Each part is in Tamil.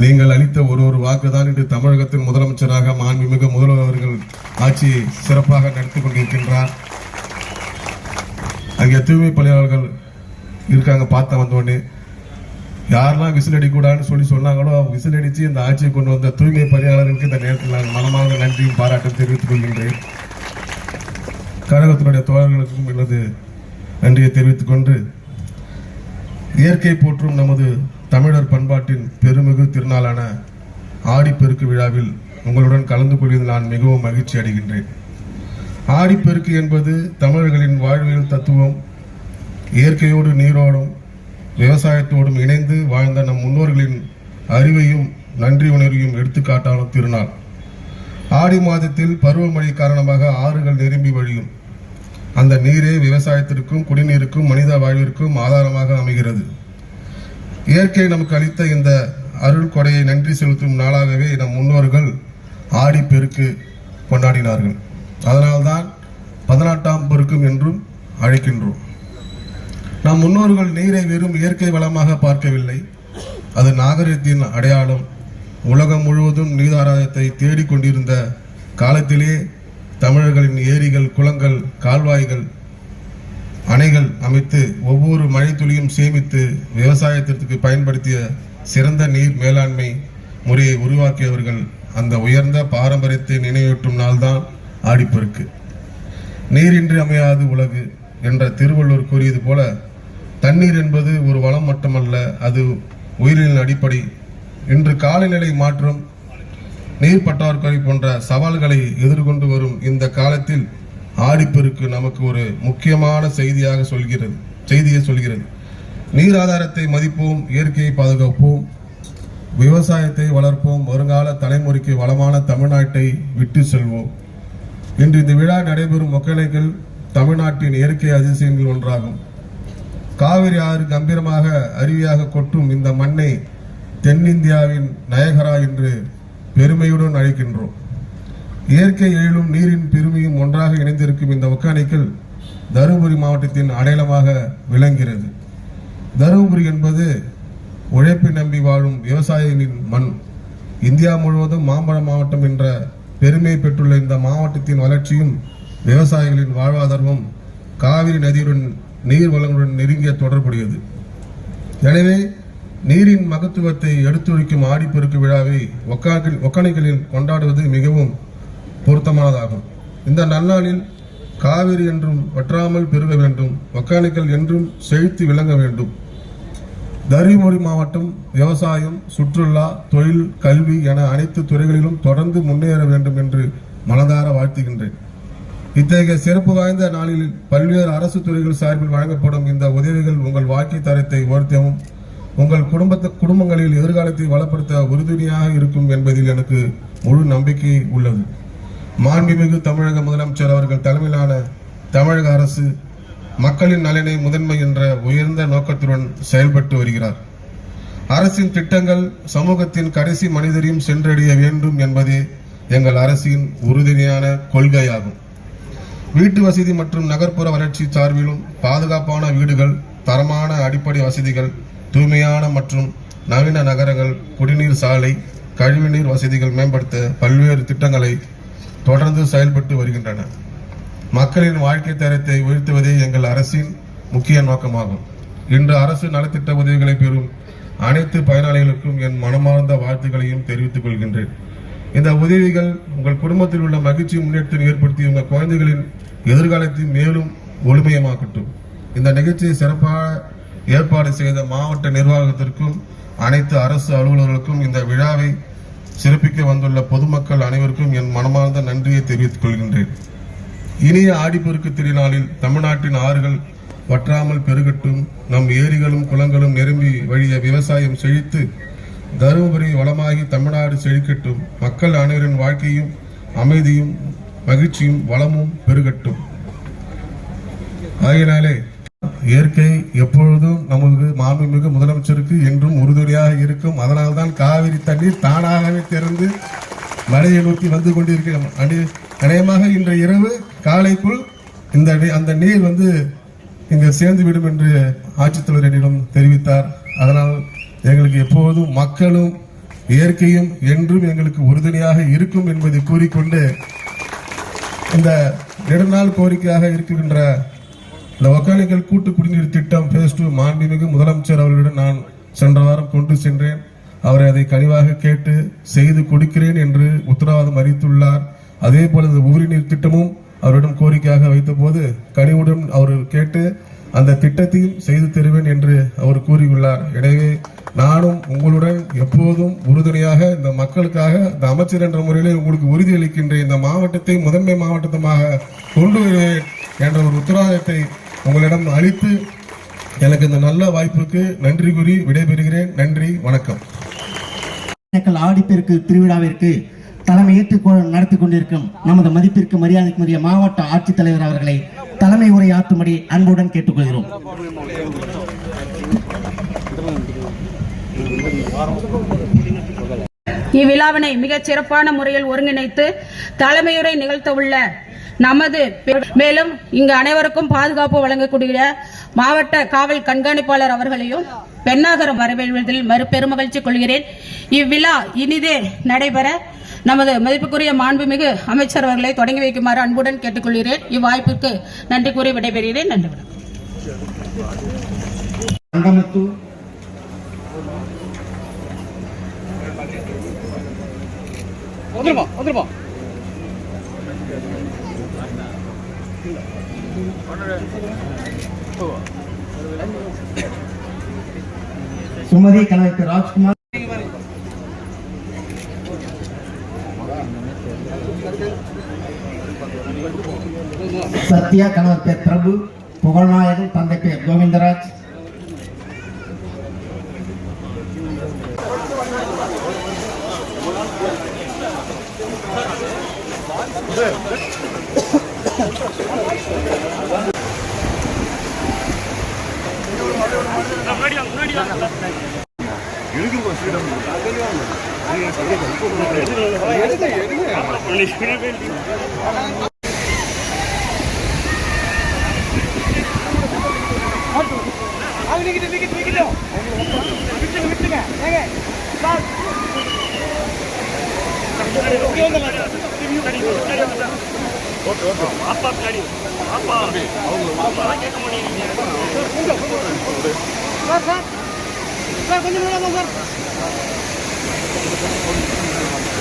நீங்கள் அளித்த ஒரு வாக்குதான் இன்று தமிழகத்தின் முதலமைச்சராக மாண்புமிகு முதல்வர் அவர்கள் ஆட்சியை சிறப்பாக நடத்தி கொண்டிருக்கின்றார். அங்கே தூய்மை பணியாளர்கள் இருக்காங்க. பார்த்த வந்தோடனே யாரெல்லாம் விசில் அடிக்கூடாதுன்னு சொன்னாங்களோ விசில் அடித்து இந்த ஆட்சியை கொண்டு வந்த தூய்மை பணியாளர்களுக்கு இந்த நேரத்தில் நான் மனமார்ந்த நன்றியும் பாராட்டும் தெரிவித்துக் கொள்கின்றேன். கழகத்தினுடைய தோழர்களுக்கும் எனது நன்றியை தெரிவித்துக் கொண்டு, இயற்கை போற்றும் நமது தமிழர் பண்பாட்டின் பெருமிகு திருநாளான ஆடிப்பெருக்கு விழாவில் உங்களுடன் கலந்து கொள்வதில் நான் மிகவும் மகிழ்ச்சி அடைகின்றேன். ஆடிப்பெருக்கு என்பது தமிழர்களின் வாழ்வியல் தத்துவம். இயற்கையோடு நீரோடும் விவசாயத்தோடும் இணைந்து வாழ்ந்த நம் முன்னோர்களின் அறிவையும் நன்றி உணர்வையும் எடுத்துக்காட்டாலும் திருநாள். ஆடி மாதத்தில் பருவமழை காரணமாக ஆறுகள் நிரம்பி வழியும். அந்த நீரே விவசாயத்திற்கும் குடிநீருக்கும் மனித வாழ்விற்கும் ஆதாரமாக அமைகிறது. இயற்கை நமக்கு அளித்த இந்த அருள் கொடையை நன்றி செலுத்தும் நாளாகவே நம் முன்னோர்கள் ஆடிப்பெருக்கு கொண்டாடினார்கள். அதனால்தான் 18ஆம் பெருக்கும் என்றும் அழைக்கின்றோம். நம் முன்னோர்கள் நீரை வெறும் இயற்கை வளமாக பார்க்கவில்லை, அது நாகரிகத்தின் அடையாளம். உலகம் முழுவதும் நீராதாரத்தை தேடிக்கொண்டிருந்த காலத்திலே தமிழர்களின் ஏரிகள், குளங்கள், கால்வாய்கள், அணைகள் அமைத்து ஒவ்வொரு மழை துளியும் சேமித்து விவசாயத்திற்கு பயன்படுத்திய சிறந்த நீர் மேலாண்மை முறையை உருவாக்கியவர்கள். அந்த உயர்ந்த பாரம்பரியத்தை நினைவூட்டும் நாள்தான் ஆடிப்பெருக்கு. நீரின்றி அமையாது உலகு என்ற திருவள்ளுவர் கூறியது போல, தண்ணீர் என்பது ஒரு வளம் மட்டுமல்ல, அது உயிரின் அடிப்படை. இன்று காலநிலை மாற்றம், நீர் பற்றாக்குறை போன்ற சவால்களை எதிர்கொண்டு வரும் இந்த காலத்தில் ஆடிப்பெருக்கு நமக்கு ஒரு முக்கியமான செய்தியை சொல்கிறது. நீர் ஆதாரத்தை மதிப்போம், இயற்கையை பாதுகாப்போம், விவசாயத்தை வளர்ப்போம், வருங்கால தலைமுறைக்கு வளமான தமிழ்நாட்டை விட்டு செல்வோம். இன்று இந்த விழா நடைபெறும் ஒகேனக்கல் தமிழ்நாட்டின் இயற்கை அதிசயங்கள் ஒன்றாகும். காவிரி ஆறு கம்பீரமாக அருவியாக கொட்டும் இந்த மண்ணை தென்னிந்தியாவின் நயகரா என்று பெருமையுடன் அழைக்கின்றோம். இயற்கை எழிலும் நீரின் பெருமையும் ஒன்றாக இணைந்திருக்கும் இந்த ஒகேனக்கல் தருமபுரி மாவட்டத்தின் அடையாளமாக விளங்குகிறது. தருமபுரி என்பது உழைப்பை நம்பி வாழும் விவசாயிகளின் மண். இந்தியா முழுவதும் மாம்பழ மாவட்டம் என்ற பெருமை பெற்றுள்ள இந்த மாவட்டத்தின் வளர்ச்சியும் விவசாயிகளின் வாழ்வாதாரமும் காவிரி நதியுடன் நீர் வளங்களுடன் நெருங்கிய தொடர்புடையது. எனவே நீரின் மகத்துவத்தை எடுத்துரைக்கும் ஆடிப்பெருக்கு விழாவை ஒகேனக்கலில் கொண்டாடுவது மிகவும் பொருத்தமானதாகும். இந்த நன்னாளில் காவிரி என்றும் வற்றாமல் பெருக வேண்டும், ஒகேனக்கல் என்றும் செழித்து விளங்க வேண்டும். தருமபுரி மாவட்டம் விவசாயம், சுற்றுலா, தொழில், கல்வி என அனைத்து துறைகளிலும் தொடர்ந்து முன்னேற வேண்டும் என்று மனதார வாழ்த்துகின்றேன். இத்தகைய சிறப்பு வாய்ந்த நாளில் பல்வேறு அரசு துறைகள் சார்பில் வழங்கப்படும் இந்த உதவிகள் உங்கள் வாழ்க்கை தரத்தை உயர்த்தவும், உங்கள் குடும்பங்களில் எதிர்காலத்தை வளப்படுத்த உறுதுணையாக இருக்கும் என்பதில் எனக்கு முழு நம்பிக்கை உள்ளது. மாண்புமிகு தமிழக முதலமைச்சர் அவர்கள் தலைமையிலான தமிழக அரசு மக்களின் நலனை முதன்மை என்ற உயர்ந்த நோக்கத்துடன் செயல்பட்டு வருகிறார். அரசின் திட்டங்கள் சமூகத்தின் கடைசி மனிதரையும் சென்றடைய வேண்டும் என்பதே எங்கள் அரசின் உறுதுணையான கொள்கையாகும். வீட்டு வசதி மற்றும் நகர்ப்புற வளர்ச்சி சார்பிலும் பாதுகாப்பான வீடுகள், தரமான அடிப்படை வசதிகள், தூய்மையான மற்றும் நவீன நகரங்கள், குடிநீர் சாலை, கழிவுநீர் வசதிகள் மேம்படுத்த பல்வேறு திட்டங்களை தொடர்ந்து செயல்பட்டு வருகின்றன. மக்களின் வாழ்க்கை தரத்தை உயர்த்துவதே எங்கள் அரசின் முக்கிய நோக்கமாகும். இன்று அரசு நலத்திட்ட உதவிகளை பெறும் அனைத்து பயனாளிகளுக்கும் என் மனமார்ந்த வாழ்த்துக்களையும் தெரிவித்துக் கொள்கின்றேன். இந்த உதவிகள் உங்கள் குடும்பத்தில் உள்ள மகிழ்ச்சி முன்னேற்றத்தை ஏற்படுத்தி உங்கள் குழந்தைகளின் எதிர்காலத்தை மேலும் ஒளிமயமாக்கட்டும். இந்த நிகழ்ச்சியை சிறப்பாக ஏற்பாடு செய்த மாவட்ட நிர்வாகத்திற்கும் அனைத்து அரசு அலுவலர்களுக்கும் இந்த விழாவை சிறப்பிக்க வந்துள்ள பொதுமக்கள் அனைவருக்கும் என் மனமார்ந்த நன்றியை தெரிவித்துக் கொள்கின்றேன். இனிய ஆடிப்பெருக்கு திருநாளில் தமிழ்நாட்டின் ஆறுகள் வற்றாமல் பெருகட்டும், நம் ஏரிகளும் குளங்களும் நிரம்பி வழிய விவசாயம் செழித்து தருமபுரி வளமாகி தமிழ்நாடு செழிக்கட்டும். மக்கள் அனைவரின் வாழ்க்கையும் அமைதியும் மகிழ்ச்சியும் வளமும் பெருகட்டும். ஆகையினாலே இயற்கை எப்பொழுதும் நமக்கு மாண்புமிகு முதலமைச்சருக்கு என்றும் உறுதுணையாக இருக்கும். அதனால்தான் காவிரி தண்ணீர் தானாகவே திறந்து மழையை நோக்கி வந்து கொண்டிருக்கிறோம். அநேகமாக இன்றைய இரவு காலைக்குள் அந்த நீர் இங்கு சேர்ந்துவிடும் என்று ஆட்சித்தலைவர் என்னிடம் தெரிவித்தார். அதனால் எங்களுக்கு எப்போதும் மக்களும் இயற்கையும் என்றும் எங்களுக்கு உறுதுணையாக இருக்கும் என்பதை கூறிக்கொண்டு இந்த நெடுநாள் கோரிக்கையாக இருக்கின்ற இந்த ஒகேனக்கல் கூட்டு குடிநீர் திட்டம் phase 2 மாண்புமிகு முதலமைச்சர் அவர்களிடம் நான் சென்ற வாரம் கொண்டு சென்றேன். அவரை அதை கனிவாக கேட்டு செய்து கொடுக்கிறேன் என்று உத்தரவாதம் அளித்துள்ளார். அதே போல இந்த உபரி நீர் திட்டமும் அவரிடம் கோரிக்கையாக வைத்த போது கனிவுடன் அவர் கேட்டு அந்த திட்டத்தையும் செய்து தருவேன் என்று அவர் கூறியுள்ளார். எனவே நானும் உங்களுடன் எப்போதும் உறுதுணையாக இந்த மக்களுக்காக இந்த அமைச்சர் என்ற முறையில் உங்களுக்கு உறுதியளிக்கின்றேன். இந்த மாவட்டத்தை முதன்மை மாவட்டமாக கொண்டு வருவேன் என்ற ஒரு உத்தரவாதத்தை உங்களிடம் அளித்து எனக்கு இந்த நல்ல வாய்ப்புக்கு நன்றி கூறி விடைபெறுகிறேன். நன்றி, வணக்கம். ஆடிப்பெருக்கு திருவிழாவிற்கு தலைமையேற்று நடத்தி கொண்டிருக்கும் நமது மதிப்பிற்கு மரியாதைக்குரிய மாவட்ட ஆட்சித்தலைவர் அவர்களை தலைமை உரையாற்றும்படி அன்புடன் கேட்டுக்கொள்கிறோம். இவ்விழாவினை மிகச் சிறப்பான முறையில் ஒருங்கிணைத்து தலைமையுரை நிகழ்த்த உள்ள நமது மேலும் இங்கு அனைவருக்கும் பாதுகாப்பு வழங்கக்கூடிய மாவட்ட காவல் கண்காணிப்பாளர் அவர்களையும் பெண்ணாகரம் வரவேற்பதில் பெருமகிழ்ச்சி கொள்கிறேன். இவ்விழா இனிதே நடைபெற நமது மதிப்புக்குரிய மாண்புமிகு அமைச்சர் அவர்களை தொடங்கி வைக்குமாறு அன்புடன் கேட்டுக்கொள்கிறேன். இவ்வாய்ப்பிற்கு நன்றி கூறி விடைபெறுகிறேன். நன்றி. சுமதி கணவர் ராஜ்குமார், சத்யா கணவர் பேர் பிரபு, புகழ்நாயகன் தந்தை பேர் கோவிந்தராஜ்,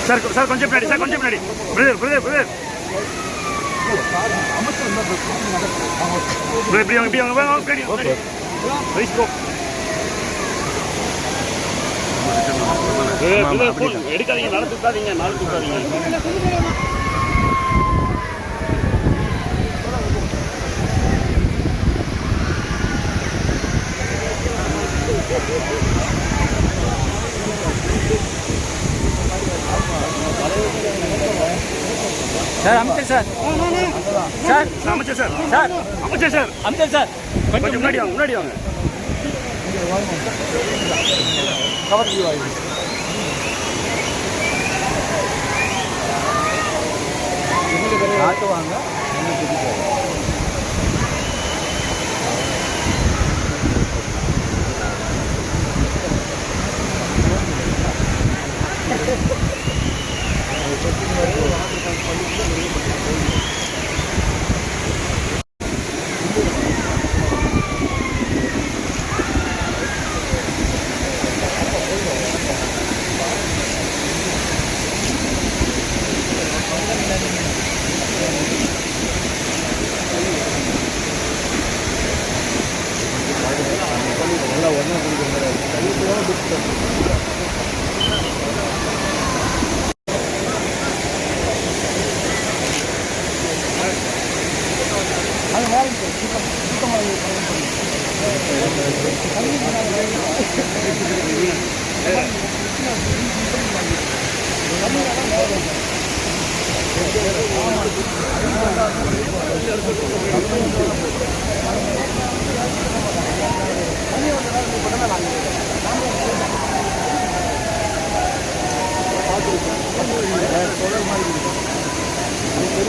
சார் கொஞ்சம் பின்னாடி சார், கொஞ்சம் பின்னாடி பிரதர் பிரதர் பிரதர் எடுக்காதீங்க, நாளை தூக்காதீங்க, நாளை தூக்காதீங்க. சார் அமைச்சர் சார் சார் அமைச்சர் சார் சார் அமைச்சர் சார் அமைச்சர் சார் கொஞ்சம் முன்னாடி வாங்க, முன்னாடி வாங்க. காட்டுவாங்க. தொடர் மாதிரி